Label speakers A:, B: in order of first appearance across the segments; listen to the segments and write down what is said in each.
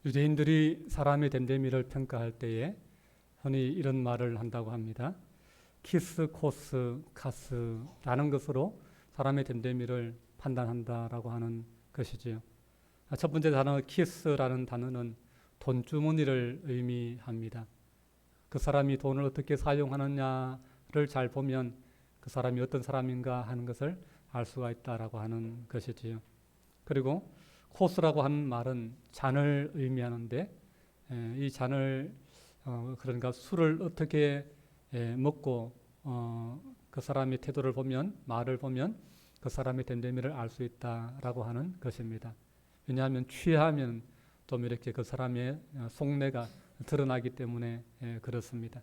A: 유대인들이 사람의 됨됨이를 평가할 때에 흔히 이런 말을 한다고 합니다. 키스, 코스, 카스라는 것으로 사람의 됨됨이를 판단한다라고 하는 것이지요. 첫 번째 단어 키스라는 단어는 돈주머니를 의미합니다. 그 사람이 돈을 어떻게 사용하느냐를 잘 보면 그 사람이 어떤 사람인가 하는 것을 알 수가 있다라고 하는 것이지요. 그리고 코스라고 하는 말은 잔을 의미하는데 이 잔을 그러니까 술을 어떻게 먹고 그 사람의 태도를 보면 말을 보면 그 사람의 됨됨이를 알 수 있다라고 하는 것입니다. 왜냐하면 취하면 좀 이렇게 그 사람의 속내가 드러나기 때문에 그렇습니다.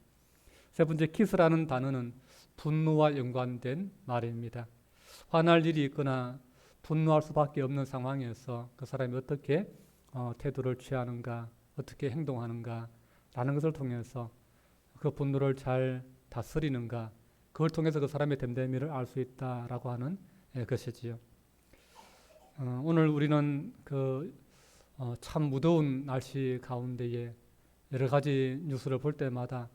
A: 세 번째 키스라는 단어는 분노와 연관된 말입니다. 화날 일이 있거나 분노할 수밖에 없는 상황에서 그 사람이 어떻게 태도를 취하는가, 어떻게 행동하는가 라는 것을 통해서 그 분노를 잘 다스리는가, 그걸 통해서 그 사람의 됨됨이를 알 수 있다라고 하는 것이지요. 오늘 우리는 참 무더운 날씨 가운데에 여러 가지 뉴스를 볼 때마다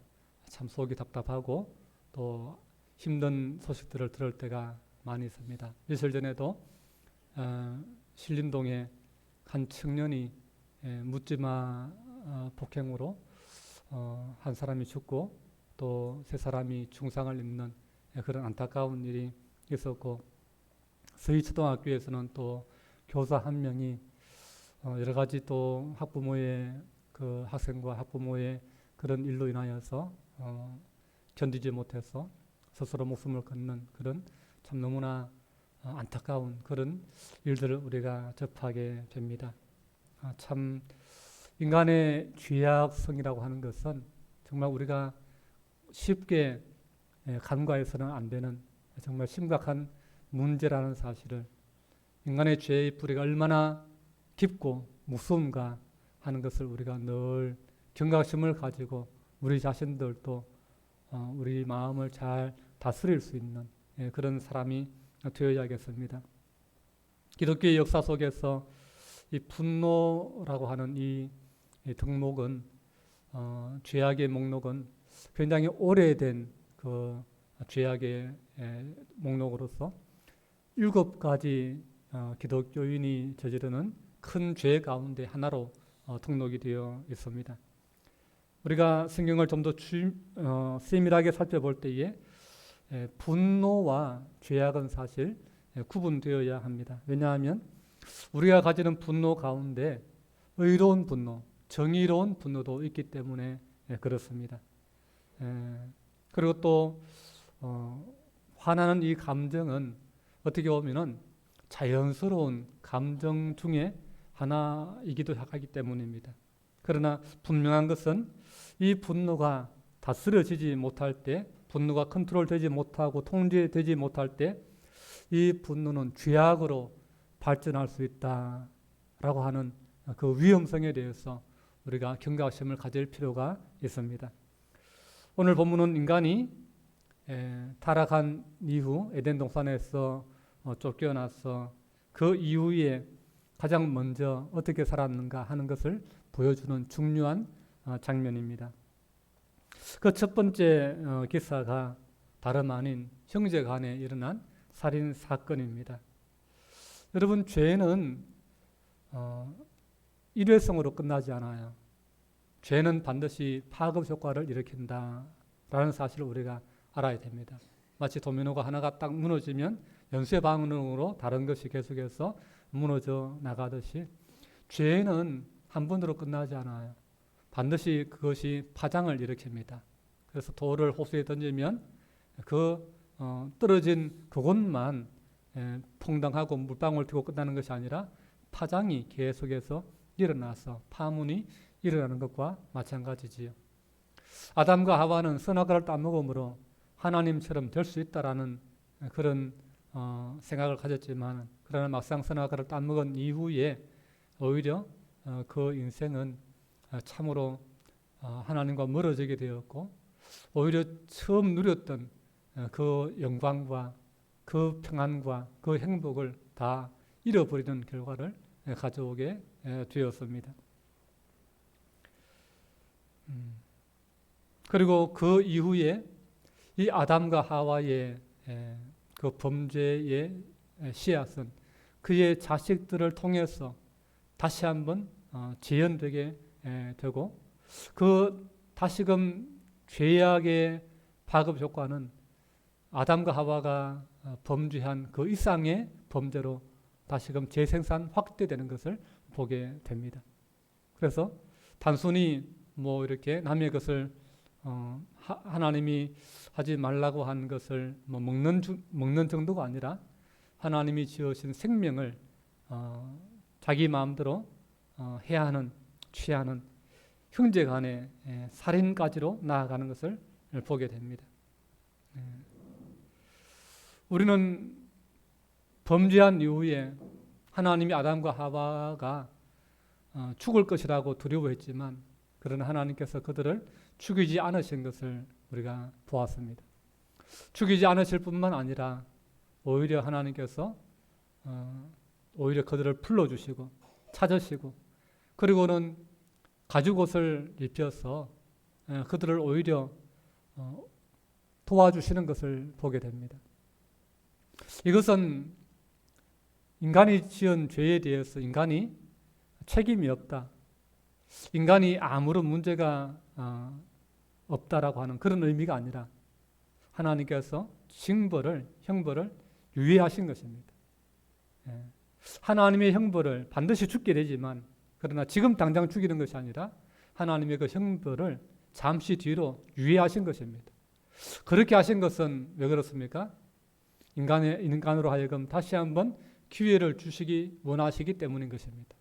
A: 참 속이 답답하고 또 힘든 소식들을 들을 때가 많이 있습니다. 며칠 전에도 신림동에 한 청년이 묻지마 폭행으로 한 사람이 죽고 또 세 사람이 중상을 입는 그런 안타까운 일이 있었고, 서희초등학교에서는 또 교사 한 명이 여러 가지 또 학부모의 그 학생과 학부모의 그런 일로 인하여서 견디지 못해서 스스로 목숨을 끊는 그런 참 너무나 안타까운 그런 일들을 우리가 접하게 됩니다. 참 인간의 죄악성이라고 하는 것은 정말 우리가 쉽게 간과해서는 안 되는 정말 심각한 문제라는 사실을, 인간의 죄의 뿌리가 얼마나 깊고 무서운가 하는 것을 우리가 늘 경각심을 가지고 우리 자신들도 우리 마음을 잘 다스릴 수 있는 그런 사람이 되어야겠습니다. 기독교의 역사 속에서 이 분노라고 하는 이 덕목은 죄악의 목록은 굉장히 오래된 그 죄악의 목록으로서 7가지 기독교인이 저지르는 큰 죄 가운데 하나로 등록이 되어 있습니다. 우리가 성경을 좀 더 세밀하게 살펴볼 때에 분노와 죄악은 사실 구분되어야 합니다. 왜냐하면 우리가 가지는 분노 가운데 의로운 분노, 정의로운 분노도 있기 때문에 그렇습니다. 그리고 또 화나는 이 감정은 어떻게 보면은 자연스러운 감정 중에 하나이기도 하기 때문입니다. 그러나 분명한 것은 이 분노가 다스려지지 못할 때, 분노가 컨트롤되지 못하고 통제되지 못할 때 이 분노는 죄악으로 발전할 수 있다라고 하는 그 위험성에 대해서 우리가 경각심을 가질 필요가 있습니다. 오늘 본문은 인간이 타락한 이후 에덴 동산에서 쫓겨나서 그 이후에 가장 먼저 어떻게 살았는가 하는 것을 보여주는 중요한 장면입니다. 그 첫 번째 기사가 다름 아닌 형제 간에 일어난 살인 사건입니다. 여러분, 죄는 일회성으로 끝나지 않아요. 죄는 반드시 파급 효과를 일으킨다라는 사실을 우리가 알아야 됩니다. 마치 도미노가 하나가 딱 무너지면 연쇄 반응으로 다른 것이 계속해서 무너져 나가듯이 죄는 한 번으로 끝나지 않아요. 반드시 그것이 파장을 일으킵니다. 그래서 돌을 호수에 던지면 그 떨어진 그곳만 퐁당하고 물방울 튀고 끝나는 것이 아니라 파장이 계속해서 일어나서 파문이 일어나는 것과 마찬가지지요. 아담과 하와는 선악과를 따먹음으로 하나님처럼 될 수 있다라는 그런 생각을 가졌지만, 그러나 막상 선악과를 따먹은 이후에 오히려 그 인생은 참으로 하나님과 멀어지게 되었고, 오히려 처음 누렸던 그 영광과 그 평안과 그 행복을 다 잃어버리는 결과를 가져오게 되었습니다. 그리고 그 이후에 이 아담과 하와의 그 범죄의 씨앗은 그의 자식들을 통해서 다시 한번 재현되게 되고, 그 다시금 죄악의 파급 효과는 아담과 하와가 범죄한 그 이상의 범죄로 다시금 재생산 확대되는 것을 보게 됩니다. 그래서 단순히 뭐 이렇게 남의 것을 하나님이 하지 말라고 한 것을 뭐 먹는 정도가 아니라 하나님이 지으신 생명을 자기 마음대로 해야 하는, 취하는 형제 간의 살인까지로 나아가는 것을 보게 됩니다. 우리는 범죄한 이후에 하나님이 아담과 하와가 죽을 것이라고 두려워했지만, 그러나 하나님께서 그들을 죽이지 않으신 것을 우리가 보았습니다. 죽이지 않으실 뿐만 아니라 오히려 하나님께서 오히려 그들을 불러주시고 찾으시고, 그리고는 가죽옷을 입혀서 그들을 오히려 도와주시는 것을 보게 됩니다. 이것은 인간이 지은 죄에 대해서 인간이 책임이 없다, 인간이 아무런 문제가 없다라고 하는 그런 의미가 아니라 하나님께서 형벌을 유예하신 것입니다. 하나님의 형벌을 반드시 죽게 되지만, 그러나 지금 당장 죽이는 것이 아니라 하나님의 그 형벌을 잠시 뒤로 유예하신 것입니다. 그렇게 하신 것은 왜 그렇습니까? 인간으로 하여금 다시 한번 기회를 주시기 원하시기 때문인 것입니다.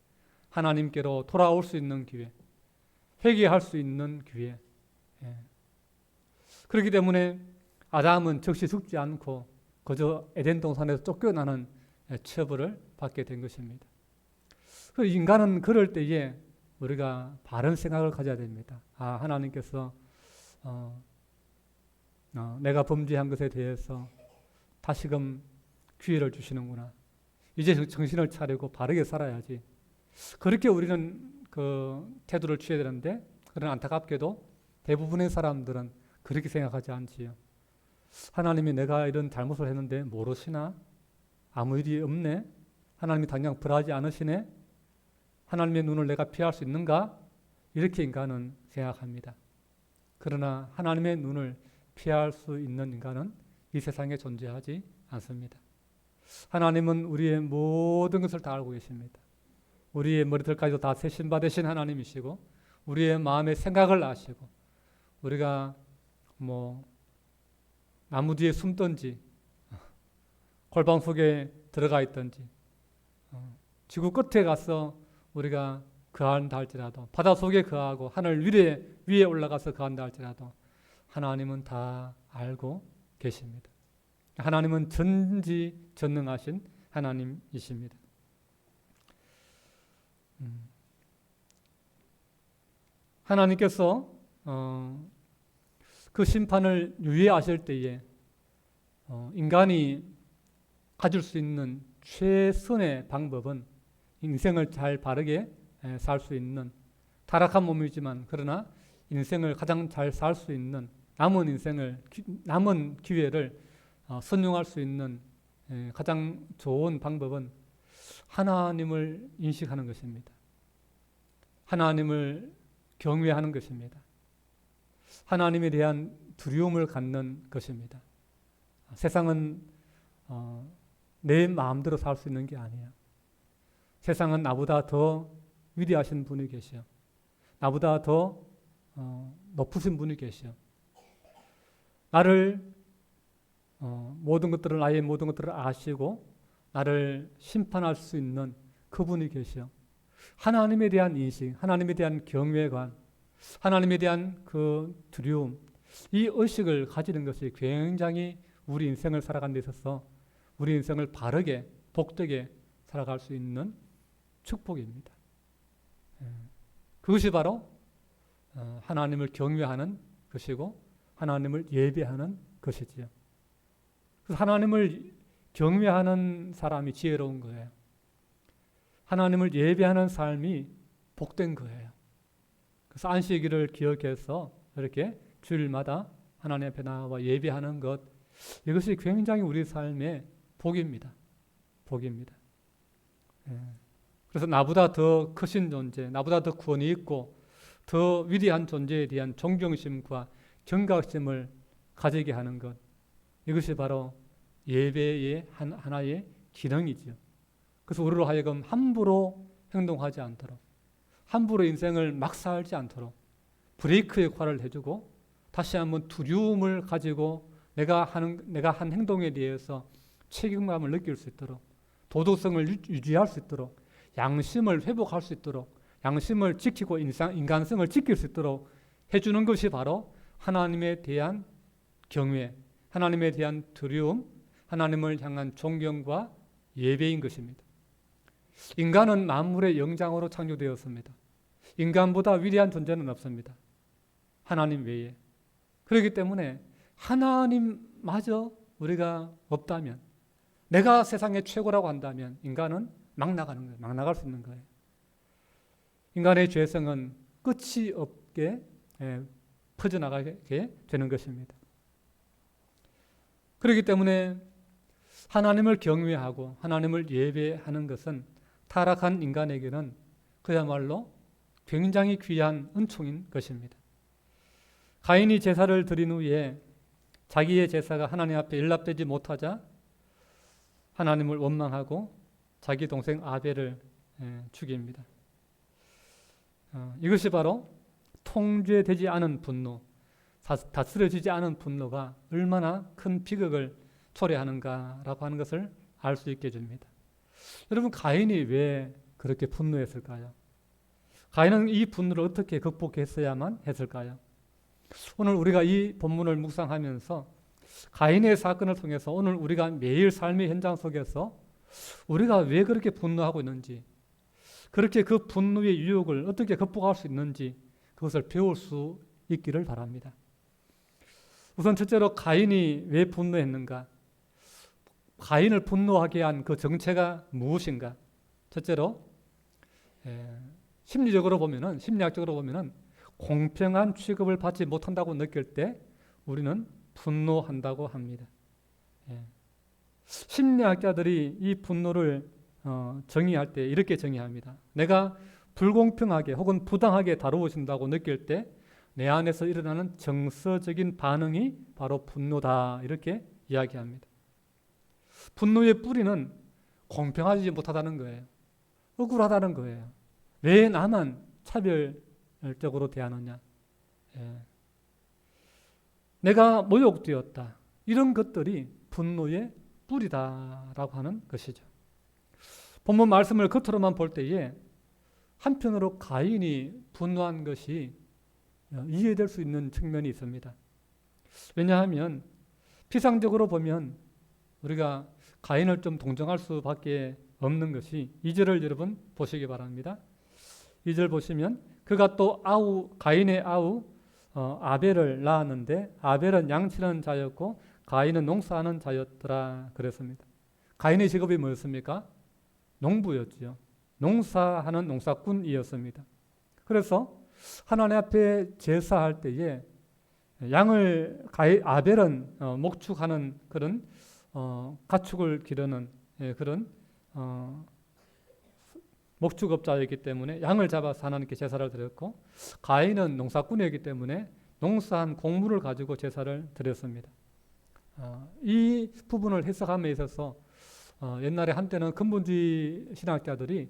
A: 하나님께로 돌아올 수 있는 기회, 회개할 수 있는 기회. 그렇기 때문에 아담은 즉시 죽지 않고 그저 에덴 동산에서 쫓겨나는 처벌을 받게 된 것입니다. 인간은 그럴 때에 우리가 바른 생각을 가져야 됩니다. 하나님께서 내가 범죄한 것에 대해서 다시금 기회를 주시는구나. 이제 정신을 차리고 바르게 살아야지. 그렇게 우리는 그 태도를 취해야 되는데, 그러나 안타깝게도 대부분의 사람들은 그렇게 생각하지 않지요. 하나님이 내가 이런 잘못을 했는데 모르시나? 아무 일이 없네? 하나님이 당장 벌하지 않으시네? 하나님의 눈을 내가 피할 수 있는가? 이렇게 인간은 생각합니다. 그러나 하나님의 눈을 피할 수 있는 인간은 이 세상에 존재하지 않습니다. 하나님은 우리의 모든 것을 다 알고 계십니다. 우리의 머리털까지도 다 세신 받으신 하나님이시고, 우리의 마음의 생각을 아시고, 우리가 뭐 나무 뒤에 숨든지 골방 속에 들어가 있든지 지구 끝에 가서 우리가 거한다 할지라도, 바다 속에 거하고 하늘 위에 올라가서 거한다 할지라도 하나님은 다 알고 계십니다. 하나님은 전지전능하신 하나님이십니다. 하나님께서 그 심판을 유예하실 때에 인간이 가질 수 있는 최선의 방법은 인생을 잘 바르게 살 수 있는, 타락한 몸이지만 그러나 인생을 가장 잘 살 수 있는 남은 기회를 선용할 수 있는 가장 좋은 방법은 하나님을 인식하는 것입니다. 하나님을 경외하는 것입니다. 하나님에 대한 두려움을 갖는 것입니다. 세상은 내 마음대로 살 수 있는 게 아니에요. 세상은 나보다 더 위대하신 분이 계셔. 나보다 더 높으신 분이 계셔. 나의 모든 것들을 아시고 나를 심판할 수 있는 그분이 계셔. 하나님에 대한 인식, 하나님에 대한 경외관, 하나님에 대한 그 두려움, 이 의식을 가지는 것이 굉장히 우리 인생을 살아가는 데 있어서 우리 인생을 바르게 복되게 살아갈 수 있는 축복입니다. 그것이 바로 하나님을 경외하는 것이고 하나님을 예배하는 것이지요. 그래서 하나님을 경외하는 사람이 지혜로운 거예요. 하나님을 예배하는 삶이 복된 거예요. 그래서 안식일을 기억해서 이렇게 주일마다 하나님 앞에 나와 예배하는 것, 이것이 굉장히 우리 삶의 복입니다. 복입니다. 그래서 나보다 더 크신 존재, 나보다 더 권위 있고 더 위대한 존재에 대한 존경심과 경각심을 가지게 하는 것, 이것이 바로 예배의 하나의 기능이죠. 그래서 우리로 하여금 함부로 행동하지 않도록, 함부로 인생을 막 살지 않도록 브레이크 역할을 해주고, 다시 한번 두려움을 가지고 내가 한 행동에 대해서 책임감을 느낄 수 있도록, 도덕성을 유지할 수 있도록, 양심을 회복할 수 있도록, 양심을 지키고 인간성을 지킬 수 있도록 해주는 것이 바로 하나님에 대한 경외, 하나님에 대한 두려움, 하나님을 향한 존경과 예배인 것입니다. 인간은 만물의 영장으로 창조되었습니다. 인간보다 위대한 존재는 없습니다. 하나님 외에. 그렇기 때문에 하나님마저 우리가 없다면, 내가 세상의 최고라고 한다면 인간은 막 나가는 거예요. 막 나갈 수 있는 거예요. 인간의 죄성은 끝이 없게 퍼져나가게 되는 것입니다. 그렇기 때문에 하나님을 경외하고 하나님을 예배하는 것은 타락한 인간에게는 그야말로 굉장히 귀한 은총인 것입니다. 가인이 제사를 드린 후에 자기의 제사가 하나님 앞에 일납되지 못하자 하나님을 원망하고 자기 동생 아벨을 죽입니다. 이것이 바로 통제되지 않은 분노, 다스려지지 않은 분노가 얼마나 큰 비극을 초래하는가라고 하는 것을 알 수 있게 해줍니다. 여러분, 가인이 왜 그렇게 분노했을까요? 가인은 이 분노를 어떻게 극복했어야만 했을까요? 오늘 우리가 이 본문을 묵상하면서 가인의 사건을 통해서 오늘 우리가 매일 삶의 현장 속에서 우리가 왜 그렇게 분노하고 있는지, 그렇게 그 분노의 유혹을 어떻게 극복할 수 있는지 그것을 배울 수 있기를 바랍니다. 우선 첫째로 가인이 왜 분노했는가? 가인을 분노하게 한 그 정체가 무엇인가? 첫째로 심리학적으로 보면은 공평한 취급을 받지 못한다고 느낄 때 우리는 분노한다고 합니다. 심리학자들이 이 분노를 정의할 때 이렇게 정의합니다. 내가 불공평하게 혹은 부당하게 다루어진다고 느낄 때 내 안에서 일어나는 정서적인 반응이 바로 분노다, 이렇게 이야기합니다. 분노의 뿌리는 공평하지 못하다는 거예요. 억울하다는 거예요. 왜 나만 차별적으로 대하느냐? 내가 모욕되었다. 이런 것들이 분노의 뿌리다라고 하는 것이죠. 본문 말씀을 겉으로만 볼 때에 한편으로 가인이 분노한 것이 이해될 수 있는 측면이 있습니다. 왜냐하면 피상적으로 보면 우리가 가인을 좀 동정할 수밖에 없는 것이 2절을 여러분 보시기 바랍니다. 2절 보시면 그가 또 가인의 아우 아벨을 낳았는데 아벨은 양치는 자였고 가인은 농사하는 자였더라 그랬습니다. 가인의 직업이 뭐였습니까? 농부였지요. 농사하는 농사꾼이었습니다. 그래서 하나님 앞에 제사할 때에 양을 아벨은 목축하는 그런 가축을 기르는 그런 목축업자였기 때문에 양을 잡아서 하나님께 제사를 드렸고, 가인은 농사꾼이었기 때문에 농사한 곡물을 가지고 제사를 드렸습니다. 이 부분을 해석함에 있어서 옛날에 한때는 근본주의 신학자들이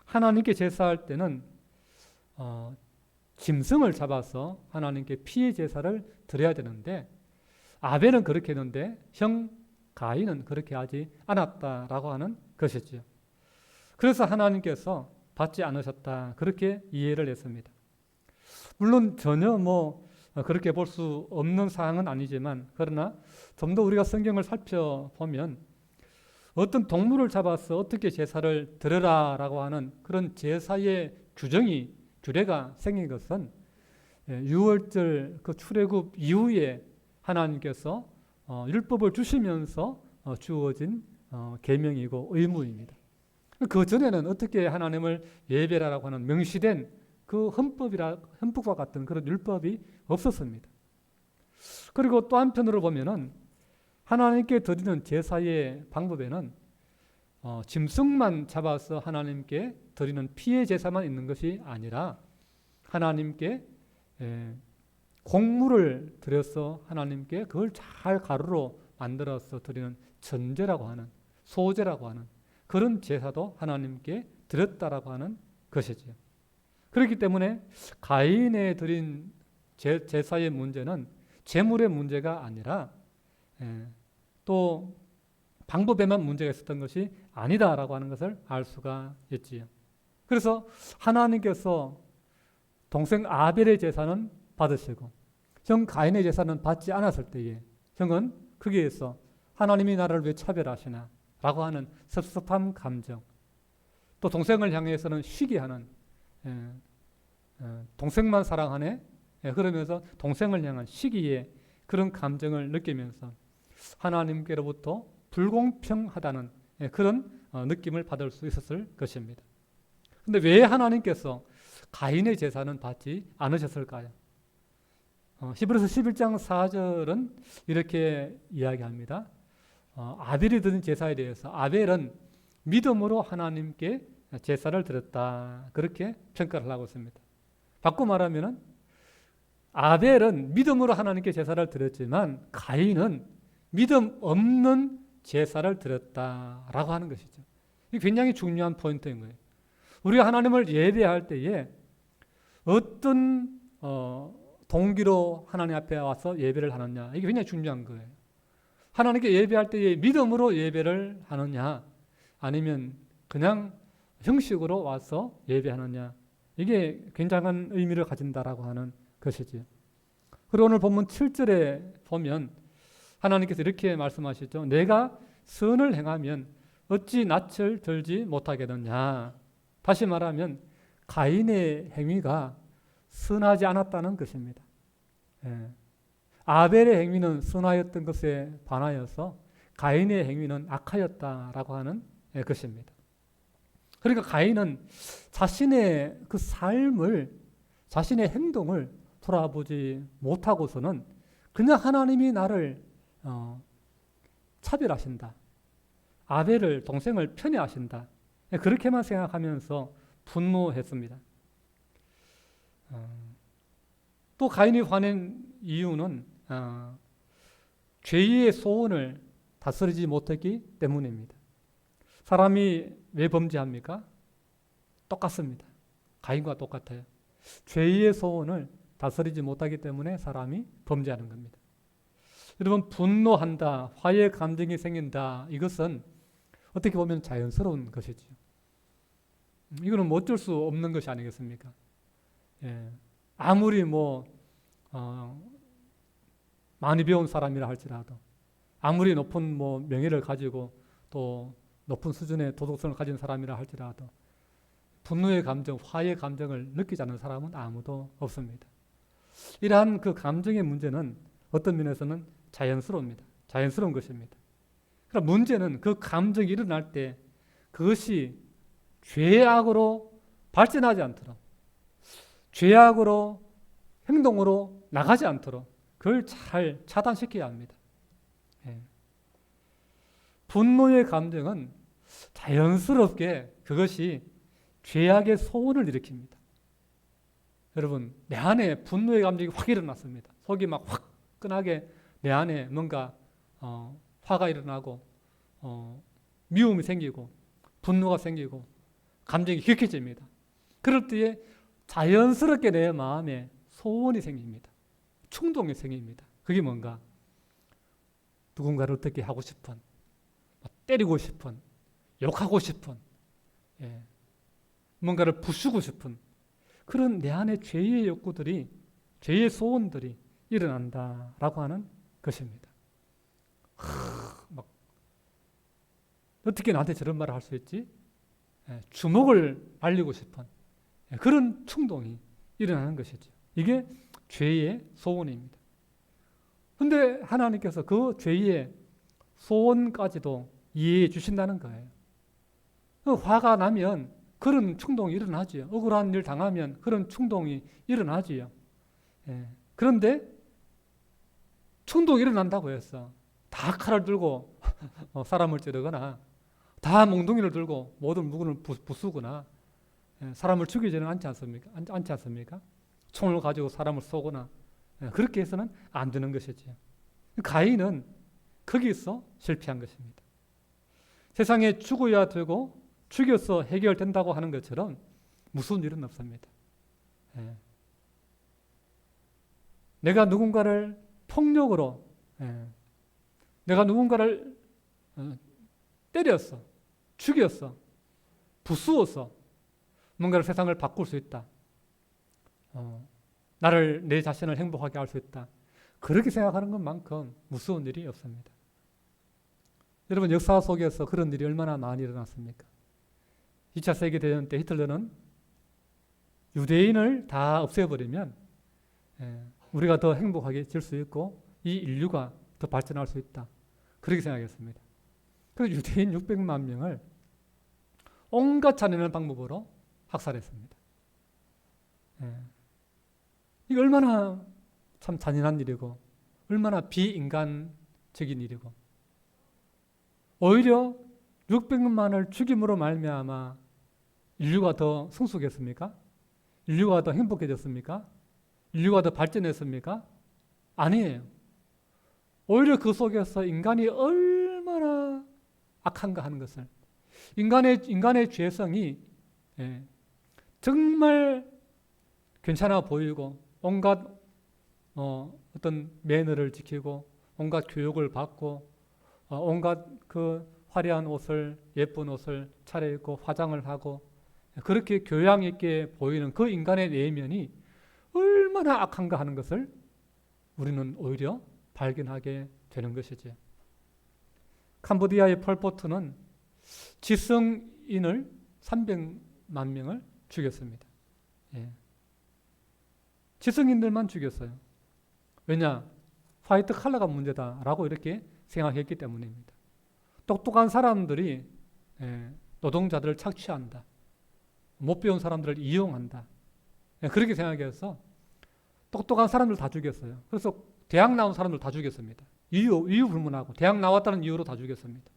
A: 하나님께 제사할 때는 짐승을 잡아서 하나님께 피의 제사를 드려야 되는데 아벨은 그렇게 했는데 형 가인은 그렇게 하지 않았다라고 하는 것이죠. 그래서 하나님께서 받지 않으셨다, 그렇게 이해를 했습니다. 물론 전혀 그렇게 볼 수 없는 사항은 아니지만, 그러나 좀 더 우리가 성경을 살펴보면 어떤 동물을 잡아서 어떻게 제사를 드려라라고 하는 그런 제사의 규례가 생긴 것은 유월절 그 출애굽 이후에 하나님께서 율법을 주시면서 주어진 계명이고 의무입니다. 그 전에는 어떻게 하나님을 예배라고 하는 명시된 그 헌법과 같은 그런 율법이 없었습니다. 그리고 또 한편으로 보면은 하나님께 드리는 제사의 방법에는 짐승만 잡아서 하나님께 드리는 피의 제사만 있는 것이 아니라 하나님께 곡물을 드려서 하나님께 그걸 잘 가루로 만들어서 드리는 전제라고 하는, 소제라고 하는 그런 제사도 하나님께 드렸다라고 하는 것이지요. 그렇기 때문에 가인에 드린 제사의 문제는 제물의 문제가 아니라 또 방법에만 문제가 있었던 것이 아니다라고 하는 것을 알 수가 있지요. 그래서 하나님께서 동생 아벨의 제사는 받으시고 형 가인의 제사는 받지 않았을 때에 형은 거기에서 하나님이 나를 왜 차별하시나 라고 하는 섭섭한 감정, 또 동생을 향해서는 시기하는, 동생만 사랑하네, 그러면서 동생을 향한 시기의 그런 감정을 느끼면서 하나님께로부터 불공평하다는 그런 느낌을 받을 수 있었을 것입니다. 근데 왜 하나님께서 가인의 제사는 받지 않으셨을까요? 히브리서 11장 4절은 이렇게 이야기합니다. 아벨이 드린 제사에 대해서 아벨은 믿음으로 하나님께 제사를 드렸다, 그렇게 평가를 하고 있습니다. 바꿔 말하면 아벨은 믿음으로 하나님께 제사를 드렸지만 가인은 믿음 없는 제사를 드렸다라고 하는 것이죠. 이게 굉장히 중요한 포인트인 거예요. 우리가 하나님을 예배할 때에 어떤 동기로 하나님 앞에 와서 예배를 하느냐, 이게 굉장히 중요한 거예요. 하나님께 예배할 때에 믿음으로 예배를 하느냐, 아니면 그냥 형식으로 와서 예배하느냐, 이게 굉장한 의미를 가진다라고 하는 것이지요. 그리고 오늘 본문 7절에 보면 하나님께서 이렇게 말씀하시죠. 내가 선을 행하면 어찌 낯을 들지 못하겠느냐. 다시 말하면 가인의 행위가 선하지 않았다는 것입니다. 아벨의 행위는 선하였던 것에 반하여서 가인의 행위는 악하였다라고 하는 것입니다. 그러니까 가인은 자신의 그 삶을, 자신의 행동을 돌아보지 못하고서는 그냥 하나님이 나를 차별하신다, 아벨을, 동생을 편애하신다, 그렇게만 생각하면서 분노했습니다. 또 가인이 화낸 이유는 죄의 소원을 다스리지 못했기 때문입니다. 사람이 왜 범죄합니까? 똑같습니다. 가인과 똑같아요. 죄의 소원을 다스리지 못하기 때문에 사람이 범죄하는 겁니다. 여러분, 분노한다, 화해 감정이 생긴다, 이것은 어떻게 보면 자연스러운 것이죠. 이거는 뭐 어쩔 수 없는 것이 아니겠습니까? 아무리 많이 배운 사람이라 할지라도, 아무리 높은 명예를 가지고 또 높은 수준의 도덕성을 가진 사람이라 할지라도 분노의 감정, 화해의 감정을 느끼지 않는 사람은 아무도 없습니다. 이러한 그 감정의 문제는 어떤 면에서는 자연스러웁니다. 자연스러운 것입니다. 그럼 문제는 그 감정이 일어날 때 그것이 죄악으로 발전하지 않도록, 죄악으로 행동으로 나가지 않도록 그걸 잘 차단시켜야 합니다. 분노의 감정은 자연스럽게 그것이 죄악의 소원을 일으킵니다. 여러분, 내 안에 분노의 감정이 확 일어났습니다. 속이 막 화끈하게 내 안에 뭔가 화가 일어나고 미움이 생기고 분노가 생기고 감정이 격해집니다. 그럴 때에 자연스럽게 내 마음에 소원이 생깁니다. 충동이 생깁니다. 그게 뭔가 누군가를 어떻게 하고 싶은, 때리고 싶은, 욕하고 싶은, 뭔가를 부수고 싶은 그런 내 안에 죄의 욕구들이, 죄의 소원들이 일어난다라고 하는 것입니다. 어떻게 나한테 저런 말을 할 수 있지? 주먹을 알리고 싶은 그런 충동이 일어나는 것이죠. 이게 죄의 소원입니다. 그런데 하나님께서 그 죄의 소원까지도 이해해 주신다는 거예요. 화가 나면 그런 충동이 일어나지요. 억울한 일 당하면 그런 충동이 일어나지요. 그런데 충동이 일어난다고 해서 다 칼을 들고 사람을 찌르거나 다 몽둥이를 들고 모든 물건을 부수거나 사람을 죽이지는 않지 않습니까? 총을 가지고 사람을 쏘거나 그렇게 해서는 안 되는 것이지요. 가인은 거기서 실패한 것입니다. 세상에 죽어야 되고 죽여서 해결된다고 하는 것처럼 무서운 일은 없습니다. 내가 누군가를 폭력으로, 내가 누군가를 때렸어, 죽였어, 부수어서 뭔가를 세상을 바꿀 수 있다. 나를, 내 자신을 행복하게 할 수 있다. 그렇게 생각하는 것만큼 무서운 일이 없습니다. 여러분, 역사 속에서 그런 일이 얼마나 많이 일어났습니까? 2차 세계대전 때 히틀러는 유대인을 다 없애버리면 우리가 더 행복하게 질 수 있고 이 인류가 더 발전할 수 있다. 그렇게 생각했습니다. 그래서 유대인 600만 명을 온갖 잔인한 방법으로 학살했습니다. 이게 얼마나 참 잔인한 일이고 얼마나 비인간적인 일이고 오히려 600만을 죽임으로 말미암아 인류가 더 성숙했습니까? 인류가 더 행복해졌습니까? 인류가 더 발전했습니까? 아니에요. 오히려 그 속에서 인간이 얼마나 악한가 하는 것을 인간의 죄성이 정말 괜찮아 보이고 온갖 어떤 매너를 지키고 온갖 교육을 받고 온갖 그 화려한 옷을 예쁜 옷을 차려입고 화장을 하고 그렇게 교양 있게 보이는 그 인간의 내면이 얼마나 악한가 하는 것을 우리는 오히려 발견하게 되는 것이지. 캄보디아의 폴포트는 지성인을 300만 명을 죽였습니다. 지성인들만 죽였어요. 왜냐? 화이트 칼라가 문제다라고 이렇게 생각했기 때문입니다. 똑똑한 사람들이 노동자들을 착취한다. 못 배운 사람들을 이용한다. 그렇게 생각해서 똑똑한 사람들 다 죽였어요. 그래서 대학 나온 사람들 다 죽였습니다. 이유 불문하고 대학 나왔다는 이유로 다 죽였습니다.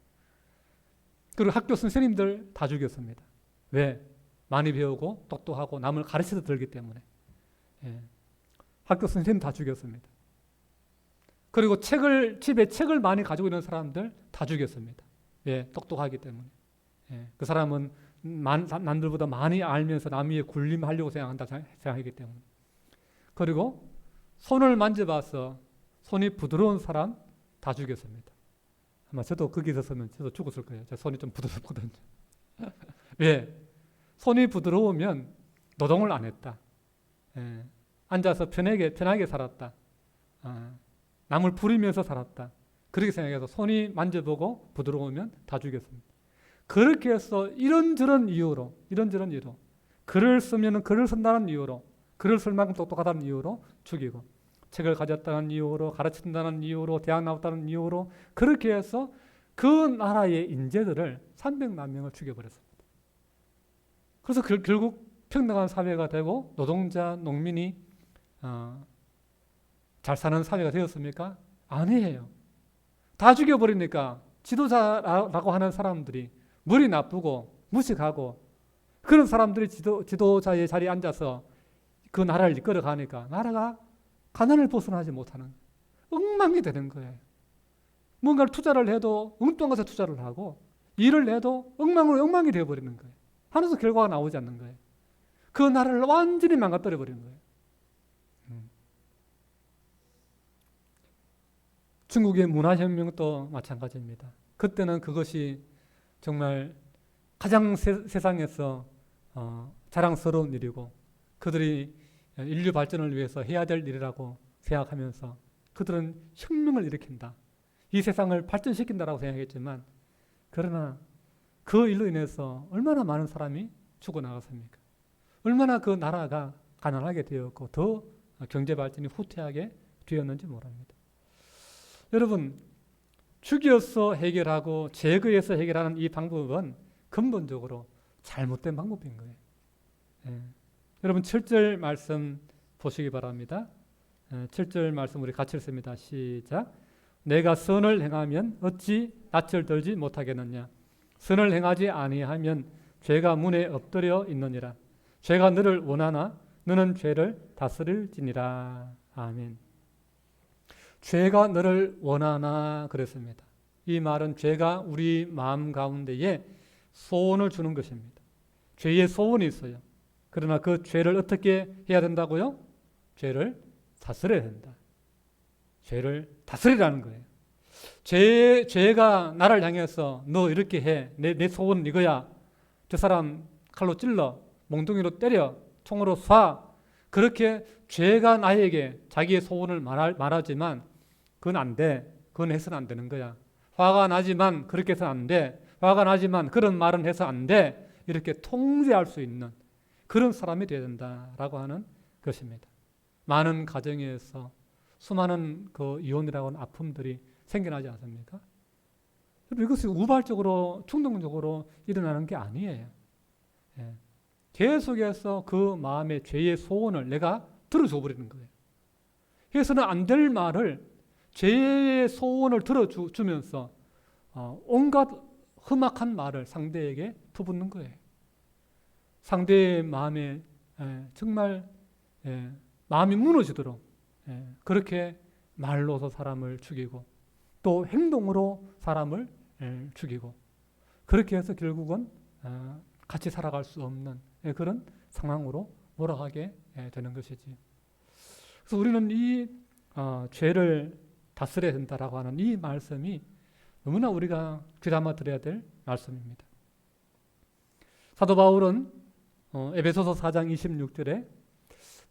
A: 그리고 학교 선생님들 다 죽였습니다. 왜? 많이 배우고 똑똑하고 남을 가르쳐서 들기 때문에. 학교 선생님 다 죽였습니다. 그리고 집에 책을 많이 가지고 있는 사람들 다 죽였습니다. 왜? 똑똑하기 때문에. 그 사람은 남들보다 많이 알면서 남 위에 군림하려고 생각하기 때문에. 그리고 손을 만져봐서 손이 부드러운 사람 다 죽였습니다. 아마 저도 거기 있었으면 저도 죽었을 거예요. 제 손이 좀 부드럽거든요. 왜? 손이 부드러우면 노동을 안 했다. 앉아서 편하게 살았다. 남을 부리면서 살았다. 그렇게 생각해서 손이 만져보고 부드러우면 다 죽였습니다. 그렇게 해서 이런저런 이유로 글을 쓰면 글을 쓴다는 이유로 글을 쓸 만큼 똑똑하다는 이유로 죽이고 책을 가졌다는 이유로 가르친다는 이유로 대학 나왔다는 이유로 그렇게 해서 그 나라의 인재들을 300만 명을 죽여버렸습니다. 그래서 결국 평등한 사회가 되고 노동자, 농민이 잘 사는 사회가 되었습니까? 아니에요. 다 죽여버리니까 지도자라고 하는 사람들이 머리 나쁘고 무식하고 그런 사람들이 지도자의 자리에 앉아서 그 나라를 이끌어 가니까 나라가 가난을 벗어나지 못하는 엉망이 되는 거예요. 뭔가를 투자를 해도 엉뚱한 것에 투자를 하고 일을 해도 엉망이 되어버리는 거예요. 하면서 결과가 나오지 않는 거예요. 그 나라를 완전히 망가뜨려 버리는 거예요. 중국의 문화혁명도 마찬가지입니다. 그때는 그것이 정말 가장 세상에서 자랑스러운 일이고 그들이 인류 발전을 위해서 해야 될 일이라고 생각하면서 그들은 혁명을 일으킨다. 이 세상을 발전시킨다라고 생각했지만 그러나 그 일로 인해서 얼마나 많은 사람이 죽어나갔습니까? 얼마나 그 나라가 가난하게 되었고 더 경제 발전이 후퇴하게 되었는지 모릅니다. 여러분, 죽여서 해결하고 제거해서 해결하는 이 방법은 근본적으로 잘못된 방법인 거예요. 예. 여러분 7절 말씀 보시기 바랍니다. 7절 말씀 우리 같이 읽습니다. 시작. 내가 선을 행하면 어찌 낯을 들지 못하겠느냐. 선을 행하지 아니하면 죄가 문에 엎드려 있느니라. 죄가 너를 원하나 너는 죄를 다스릴지니라. 아멘. 죄가 너를 원하나 그랬습니다. 이 말은 죄가 우리 마음 가운데에 소원을 주는 것입니다. 죄의 소원이 있어요. 그러나 그 죄를 어떻게 해야 된다고요? 죄를 다스려야 된다. 죄를 다스리라는 거예요. 죄가 나를 향해서 너 이렇게 해. 내 소원은 이거야. 저 사람 칼로 찔러. 몽둥이로 때려. 총으로 쏴. 그렇게 죄가 나에게 자기의 소원을 말하지만 그건 안 돼. 그건 해서는 안 되는 거야. 화가 나지만 그렇게 해서는 안 돼. 화가 나지만 그런 말은 해서 안 돼. 이렇게 통제할 수 있는 그런 사람이 되어야 된다라고 하는 것입니다. 많은 가정에서 수많은 그 이혼이라고 하는 아픔들이 생겨나지 않습니까? 이것이 우발적으로 충동적으로 일어나는 게 아니에요. 예. 계속해서 그 마음의 죄의 소원을 내가 들어줘 버리는 거예요. 해서는 안 될 말을 죄의 소원을 들어주면서 온갖 험악한 말을 상대에게 퍼붓는 거예요. 상대의 마음에 정말 마음이 무너지도록 그렇게 말로서 사람을 죽이고 또 행동으로 사람을 죽이고 그렇게 해서 결국은 같이 살아갈 수 없는 그런 상황으로 몰아가게 되는 것이지. 그래서 우리는 이 죄를 다스려야 된다라고 하는 이 말씀이 너무나 우리가 귀담아 들어야 될 말씀입니다. 사도 바울은 에베소서 4장 26절에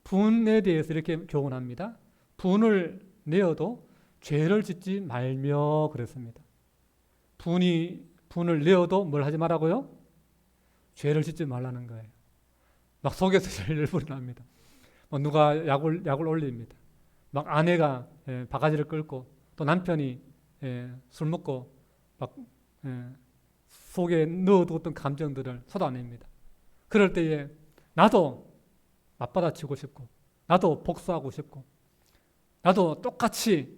A: 분에 대해서 이렇게 교훈합니다. 분을 내어도 죄를 짓지 말며 그랬습니다. 분을 내어도 뭘 하지 말라고요? 죄를 짓지 말라는 거예요. 막 속에서 열불이 납니다. 누가 약을 올립니다. 막 아내가 바가지를 끌고 또 남편이 술 먹고 막 속에 넣어두었던 감정들을 쏟아냅니다. 그럴 때에 나도 맞받아치고 싶고 나도 복수하고 싶고 나도 똑같이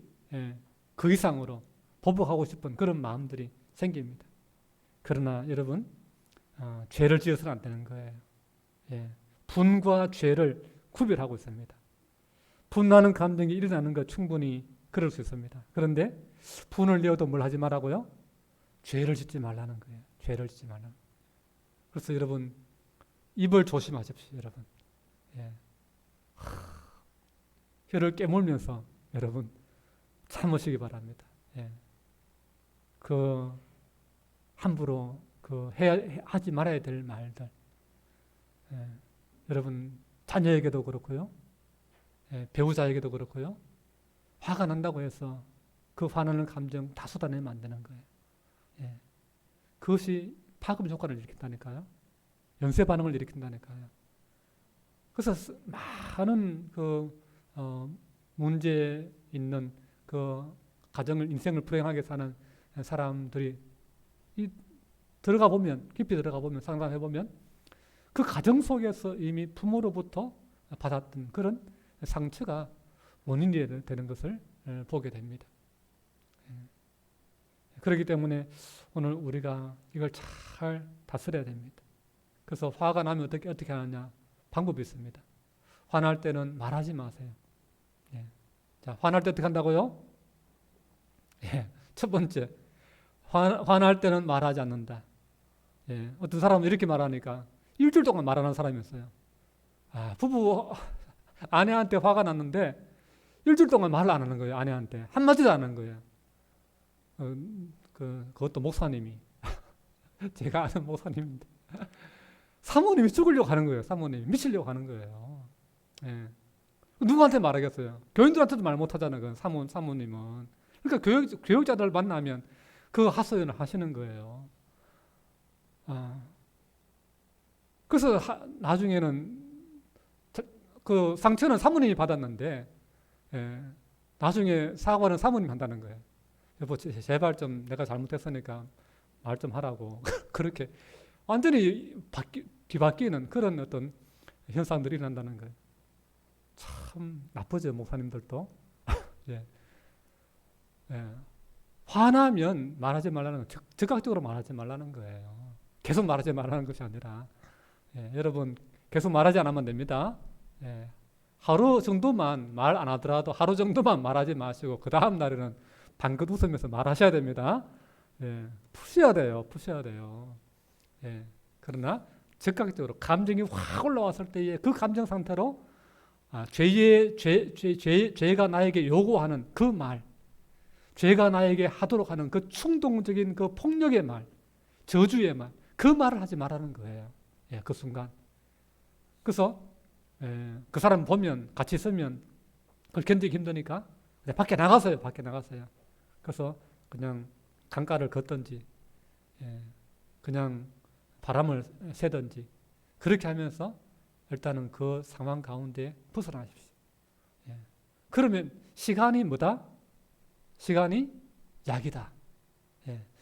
A: 그 이상으로 보복하고 싶은 그런 마음들이 생깁니다. 그러나 여러분 죄를 지어서는 안 되는 거예요. 분과 죄를 구별하고 있습니다. 분나는 감정이 일어나는 것 충분히 그럴 수 있습니다. 그런데 분을 내어도 뭘 하지 말라고요? 죄를 짓지 말라는 거예요. 죄를 짓지 말라는 거예요. 그래서 여러분 입을 조심하십시오. 여러분 혀를 깨물면서 여러분 참으시기 바랍니다. 그 함부로 하지 말아야 될 말들 여러분 자녀에게도 그렇고요. 배우자에게도 그렇고요. 화가 난다고 해서 그 화나는 감정 다 쏟아내면 안 되는 거예요. 그것이 파급 효과를 일으킨다니까요. 연쇄 반응을 일으킨다니까요. 그래서 많은 문제 있는 가정을 인생을 불행하게 사는 사람들이 들어가 보면 깊이 들어가 보면 상담해 보면 그 가정 속에서 이미 부모로부터 받았던 그런 상처가 원인이 되는 것을 보게 됩니다. 그렇기 때문에 오늘 우리가 이걸 잘 다스려야 됩니다. 그래서 화가 나면 어떻게 하느냐 방법이 있습니다. 화날 때는 말하지 마세요. 자, 화날 때 어떻게 한다고요? 첫 번째, 화날 때는 말하지 않는다. 어떤 사람은 이렇게 말하니까 일주일 동안 말하는 사람이 있어요. 부부 아내한테 화가 났는데 일주일 동안 말을 안 하는 거예요. 아내한테 한마디도 안 하는 거예요. 그것도 목사님이 제가 아는 목사님인데 사모님이 죽으려고 하는 거예요. 사모님이 미치려고 하는 거예요. 누구한테 말하겠어요? 교인들한테도 말 못하잖아요. 그 사모님은. 그러니까 교육자들 만나면 그 하소연을 하시는 거예요. 그래서 나중에는 그 상처는 사모님이 받았는데 나중에 사과는 사모님이 한다는 거예요. 여보 제발 좀 내가 잘못했으니까 말 좀 하라고 그렇게 완전히 뒤바뀌는 그런 어떤 현상들이 일어난다는 거예요. 참 나쁘죠, 목사님들도. 예. 예. 화나면 말하지 말라는 거, 즉각적으로 말하지 말라는 거예요. 계속 말하지 말라는 것이 아니라, 예, 여러분 계속 말하지 않으면 됩니다. 예, 하루 정도만 말 안 하더라도 하루 정도만 말하지 마시고 그 다음 날에는 방긋 웃으면서 말하셔야 됩니다. 예, 푸셔야 돼요. 푸셔야 돼요. 예, 그러나 즉각적으로 감정이 확 올라왔을 때의 그 감정 상태로 죄가 나에게 요구하는 그 말, 죄가 나에게 하도록 하는 그 충동적인 그 폭력의 말, 저주의 말, 그 말을 하지 말라는 거예요. 예, 그 순간. 그래서 그 사람 보면, 같이 있으면 그걸 견디기 힘드니까 밖에 나가서요. 밖에 나가서요. 그래서 그냥 강가를 걷든지, 그냥 바람을 쐬든지, 그렇게 하면서 일단은 그 상황 가운데 벗어나십시오. 그러면 시간이 뭐다? 시간이 약이다.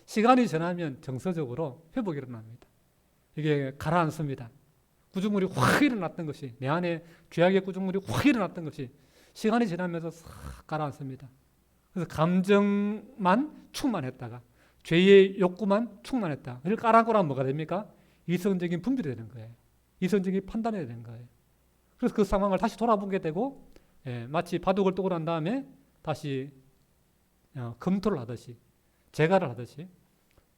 A: 시간이 지나면 정서적으로 회복이 일어납니다. 이게 가라앉습니다. 구조물이 확 일어났던 것이, 내 안에 죄악의 구조물이 확 일어났던 것이 시간이 지나면서 싹 가라앉습니다. 그래서 감정만 충만했다가 죄의 욕구만 충만했다. 이걸 가라앉고나면 뭐가 됩니까? 이성적인 분별이 되는 거예요. 이성적인 판단이 되는 거예요. 그래서 그 상황을 다시 돌아보게 되고, 마치 바둑을 뜨고 난 다음에 다시 검토를 하듯이, 재가를 하듯이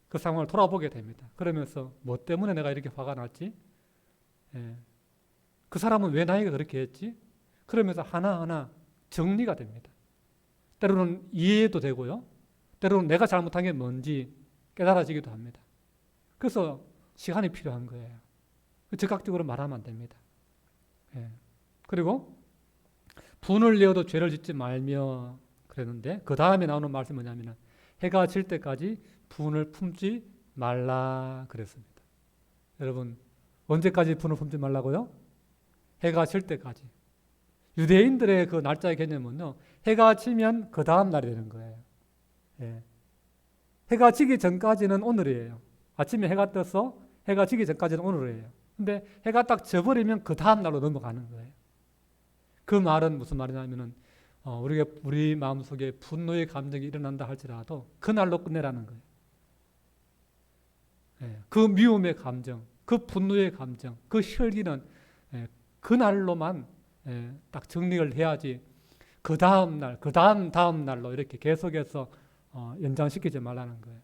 A: 그 상황을 돌아보게 됩니다. 그러면서 뭐 때문에 내가 이렇게 화가 났지? 그 사람은 왜 나에게 그렇게 했지? 그러면서 하나하나 정리가 됩니다. 때로는 이해도 되고요. 때로는 내가 잘못한 게 뭔지 깨달아지기도 합니다. 그래서 시간이 필요한 거예요. 즉각적으로 말하면 안 됩니다. 그리고 분을 내어도 죄를 짓지 말며 그랬는데 그 다음에 나오는 말씀이 뭐냐면 해가 질 때까지 분을 품지 말라 그랬습니다. 여러분 언제까지 분을 품지 말라고요? 해가 질 때까지. 유대인들의 그 날짜의 개념은요, 해가 지면 그 다음 날이 되는 거예요. 해가 지기 전까지는 오늘이에요. 아침에 해가 떠서 해가 지기 전까지는 오늘이에요. 근데 해가 딱 져버리면 그 다음 날로 넘어가는 거예요. 그 말은 무슨 말이냐면은 우리가 우리 마음속에 분노의 감정이 일어난다 할지라도 그날로 끝내라는 거예요. 그 미움의 감정, 그 분노의 감정, 그 혈기는 그날로만 딱 정리를 해야지 그 다음 날, 그 다음 날로 이렇게 계속해서 연장시키지 말라는 거예요.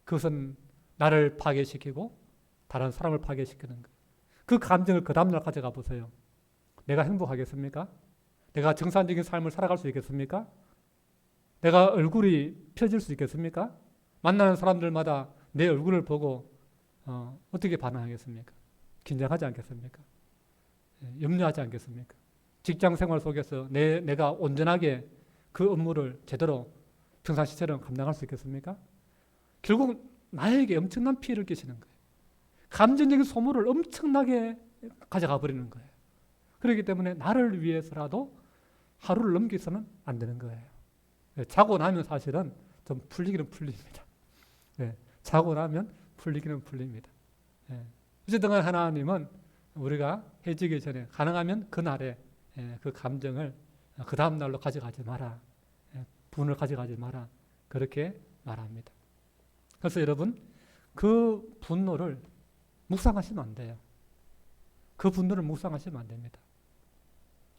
A: 그것은 나를 파괴시키고 다른 사람을 파괴시키는 거예요. 그 감정을 그 다음 날 가져가 보세요. 내가 행복하겠습니까? 내가 정상적인 삶을 살아갈 수 있겠습니까? 내가 얼굴이 펴질 수 있겠습니까? 만나는 사람들마다 내 얼굴을 보고 어떻게 반응하겠습니까? 긴장하지 않겠습니까? 염려하지 않겠습니까? 직장 생활 속에서 내가 온전하게 그 업무를 제대로 평상시처럼 감당할 수 있겠습니까? 결국 나에게 엄청난 피해를 끼치는 거예요. 감정적인 소모를 엄청나게 가져가 버리는 거예요. 그렇기 때문에 나를 위해서라도 하루를 넘겨서는 안 되는 거예요. 자고 나면 사실은 좀 풀리기는 풀립니다. 자고 나면 풀리기는 풀립니다. 어쨌든 하나님은 우리가 해지기 전에 가능하면 그날에 그 감정을 그 다음 날로 가져가지 마라. 분을 가져가지 마라. 그렇게 말합니다. 그래서 여러분 그 분노를 묵상하시면 안 돼요. 그 분노를 묵상하시면 안 됩니다.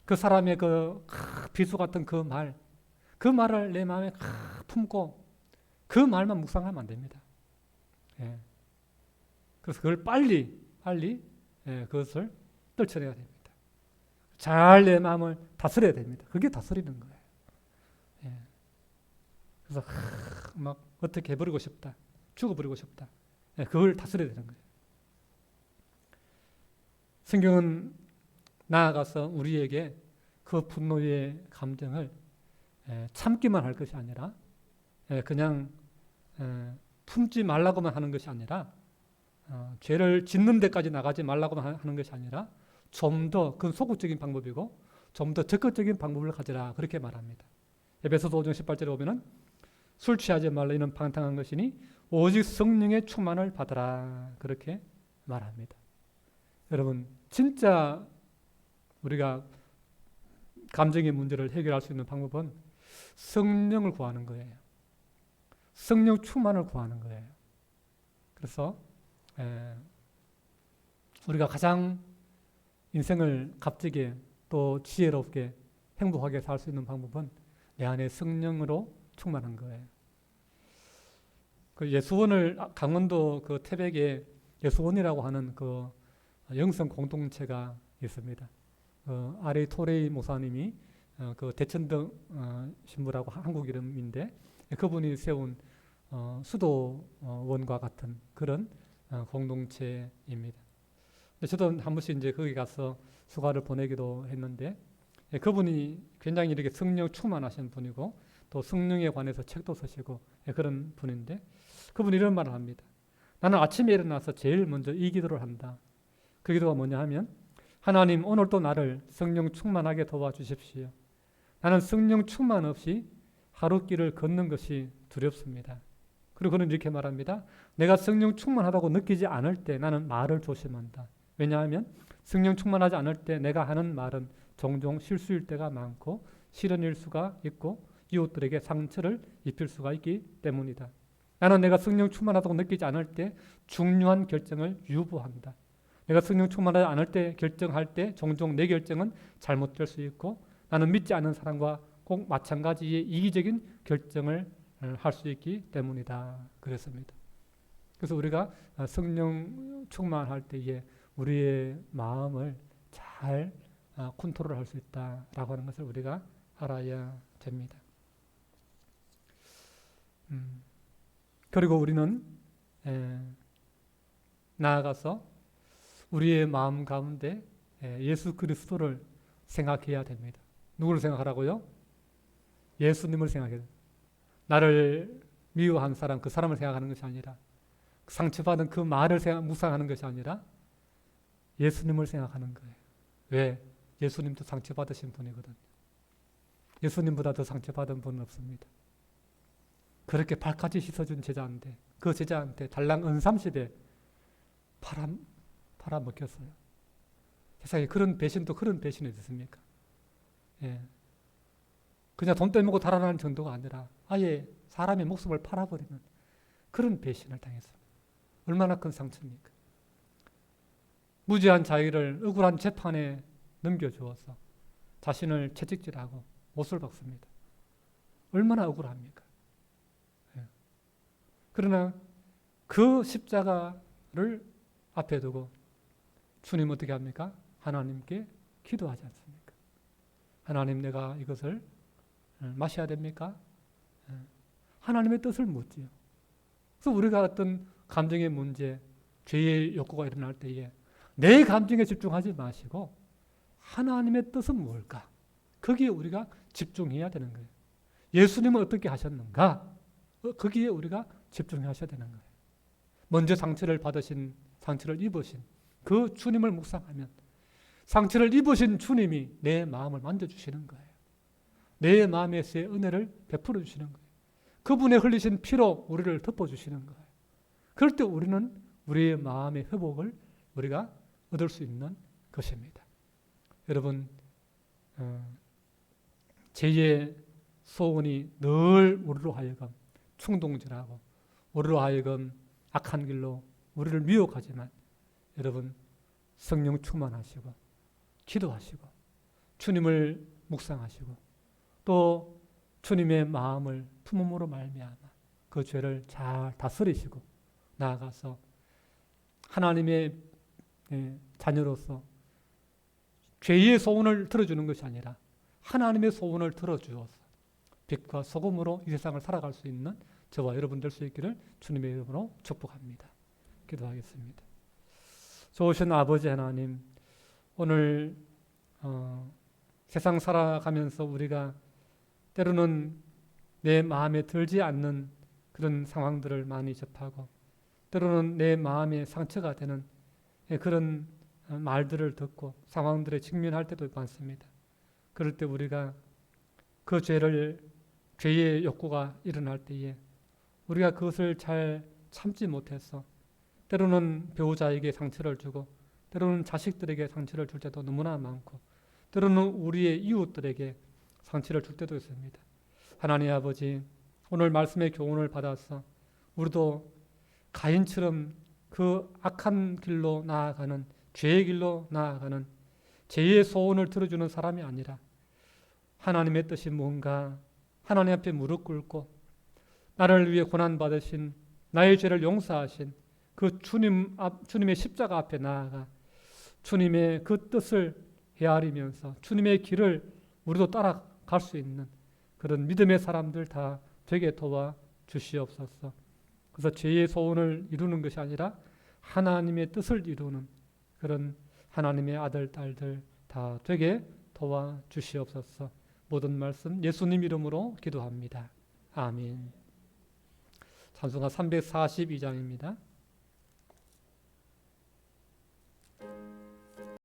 A: 그 사람의 그 비수 같은 그 말을 내 마음에 품고 그 말만 묵상하면 안 됩니다. 그래서 그걸 빨리 그것을 떨쳐내야 됩니다. 잘 내 마음을 다스려야 됩니다. 그게 다스리는 거예요. 그래서 막 어떻게 해버리고 싶다, 죽어버리고 싶다. 그걸 다스려야 되는 거예요. 성경은 나아가서 우리에게 그 분노의 감정을 참기만 할 것이 아니라 그냥 품지 말라고만 하는 것이 아니라 죄를 짓는 데까지 나가지 말라고만 하는 것이 아니라 좀 더 그건 소극적인 방법이고 좀 더 적극적인 방법을 가져라 그렇게 말합니다. 에베소서 5장 18절에 보면은 술 취하지 말라 이는 방탕한 것이니 오직 성령의 충만을 받아라. 그렇게 말합니다. 여러분, 진짜 우리가 감정의 문제를 해결할 수 있는 방법은 성령을 구하는 거예요. 성령 충만을 구하는 거예요. 그래서 우리가 가장 인생을 값지게 또 지혜롭게 행복하게 살 수 있는 방법은 내 안에 성령으로 충만한 거예요. 그 예수원을 강원도 그 태백에 예수원이라고 하는 그 영성 공동체가 있습니다. 아리 토레이 목사님이 그 대천동 신부라고 한국 이름인데 그분이 세운 수도원과 같은 그런 공동체입니다. 저도 한 번씩 이제 거기 가서 수가를 보내기도 했는데 그분이 굉장히 이렇게 성령 충만하신 분이고 또 성령에 관해서 책도 쓰시고 그런 분인데 그분이 이런 말을 합니다. 나는 아침에 일어나서 제일 먼저 이 기도를 한다. 그 기도가 뭐냐 하면 하나님 오늘도 나를 성령 충만하게 도와주십시오. 나는 성령 충만 없이 하루 길을 걷는 것이 두렵습니다. 그리고 그는 이렇게 말합니다. 내가 성령 충만하다고 느끼지 않을 때 나는 말을 조심한다. 왜냐하면 성령 충만하지 않을 때 내가 하는 말은 종종 실수일 때가 많고 실언일 수가 있고 이웃들에게 상처를 입힐 수가 있기 때문이다. 나는 내가 성령 충만하다고 느끼지 않을 때 중요한 결정을 유보한다. 내가 성령 충만하지 않을 때 결정할 때 종종 내 결정은 잘못될 수 있고 나는 믿지 않는 사람과 꼭 마찬가지의 이기적인 결정을 할 수 있기 때문이다. 그랬습니다. 그래서 우리가 성령 충만할 때에 우리의 마음을 잘 컨트롤할 수 있다라고 하는 것을 우리가 알아야 됩니다. 그리고 우리는 나아가서 우리의 마음 가운데 예수 그리스도를 생각해야 됩니다. 누구를 생각하라고요? 예수님을 생각해야 됩니다. 나를 미워한 사람, 그 사람을 생각하는 것이 아니라 상처받은 그 말을 묵상하는 것이 아니라 예수님을 생각하는 거예요. 왜? 예수님도 상처받으신 분이거든요. 예수님보다 더 상처받은 분은 없습니다. 그렇게 발까지 씻어준 제자인데 그 제자한테 달랑 은30에 팔아먹혔어요. 세상에 그런 배신도 그런 배신이 있습니까? 예. 그냥 돈 떼먹고 달아나는 정도가 아니라 아예 사람의 목숨을 팔아버리는 그런 배신을 당했습니다. 얼마나 큰 상처입니까? 무죄한 자기를 억울한 재판에 넘겨주어서 자신을 채찍질하고 못을 박습니다. 얼마나 억울합니까? 예. 그러나 그 십자가를 앞에 두고 주님 어떻게 합니까? 하나님께 기도하지 않습니까? 하나님 내가 이것을 마셔야 됩니까? 하나님의 뜻을 묻지요. 그래서 우리가 어떤 감정의 문제, 죄의 욕구가 일어날 때에 내 감정에 집중하지 마시고 하나님의 뜻은 뭘까? 거기에 우리가 집중해야 되는 거예요. 예수님은 어떻게 하셨는가? 거기에 우리가 집중하셔야 되는 거예요. 먼저 상처를 입으신 그 주님을 묵상하면 상처를 입으신 주님이 내 마음을 만져주시는 거예요. 내 마음에서의 은혜를 베풀어 주시는 거예요. 그분의 흘리신 피로 우리를 덮어주시는 거예요. 그럴 때 우리는 우리의 마음의 회복을 우리가 얻을 수 있는 것입니다. 여러분, 죄의 소원이 늘 우리로 하여금 충동질하고 우리로 하여금 악한 길로 우리를 미혹하지만 여러분 성령 충만하시고 기도하시고 주님을 묵상하시고 또 주님의 마음을 품음으로 말미암아 그 죄를 잘 다스리시고 나아가서 하나님의 자녀로서 죄의 소원을 들어주는 것이 아니라 하나님의 소원을 들어주어서 빛과 소금으로 이 세상을 살아갈 수 있는 저와 여러분 될 수 있기를 주님의 이름으로 축복합니다. 기도하겠습니다. 좋으신 아버지 하나님, 오늘 세상 살아가면서 우리가 때로는 내 마음에 들지 않는 그런 상황들을 많이 접하고 때로는 내 마음에 상처가 되는 그런 말들을 듣고 상황들에 직면할 때도 많습니다. 그럴 때 우리가 그 죄의 욕구가 일어날 때에 우리가 그것을 잘 참지 못해서 때로는 배우자에게 상처를 주고 때로는 자식들에게 상처를 줄 때도 너무나 많고 때로는 우리의 이웃들에게 상처를 줄 때도 있습니다. 하나님 아버지, 오늘 말씀의 교훈을 받아서 우리도 가인처럼 그 악한 길로 나아가는, 죄의 길로 나아가는, 죄의 소원을 들어주는 사람이 아니라 하나님의 뜻이 뭔가 하나님 앞에 무릎 꿇고 나를 위해 고난받으신, 나의 죄를 용서하신 그 주님의 십자가 앞에 나아가 주님의 그 뜻을 헤아리면서 주님의 길을 우리도 따라갈 수 있는 그런 믿음의 사람들 다 되게 도와 주시옵소서. 그래서 죄의 소원을 이루는 것이 아니라 하나님의 뜻을 이루는 그런 하나님의 아들, 딸들 다 되게 도와 주시옵소서. 모든 말씀 예수님 이름으로 기도합니다. 아멘. 찬송가 342장입니다.